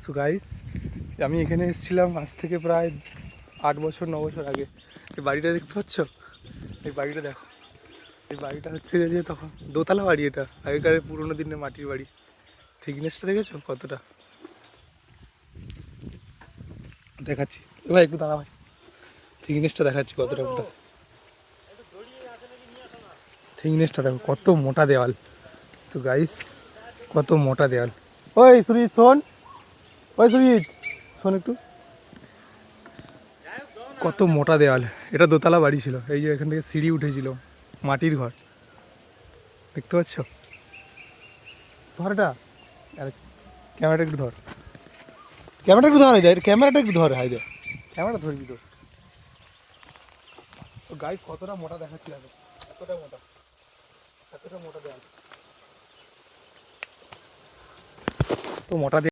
So guys, আমি এখানে এসেছিলাম আজ থেকে প্রায় 8 বছর 9 বছর আগে। এই বাড়িটা দেখতে পাচ্ছ? এই বাড়িটা দেখো। এই বাড়িটা হচ্ছে যে তখন দোতলা বাড়ি, এটা আগেকার পুরোনো দিনের মাটির বাড়ি। থিকনেসটা দেখেছো কতটা? দেখাচ্ছি ভাই, একটু দাঁড়া ভাই, থিকনেসটা দেখাচ্ছি কতটা মোটা। থিকনেসটা দেখো কত মোটা দেওয়াল। সো গাইস, কত মোটা দেওয়াল। ওই সুরিত শোন, ওই সুরিত শোন একটু, কত মোটা দেওয়াল। এটা দোতলা বাড়ি ছিল, এই যে এখান থেকে সিঁড়ি উঠেছিল, মাটির ঘর দেখতে পাচ্ছ? ধরটা আর ক্যামেরাটা একটু ধর, ক্যামেরাটা একটু ধর, হাইদে ক্যামেরাটা একটু ধর, হাইদে ক্যামেরা ধরবি তো। গাইস কতটা মোটা দেখাচ্ছি, এতটা মোটা, এতটা মোটা দেওয়াল, তো মোটা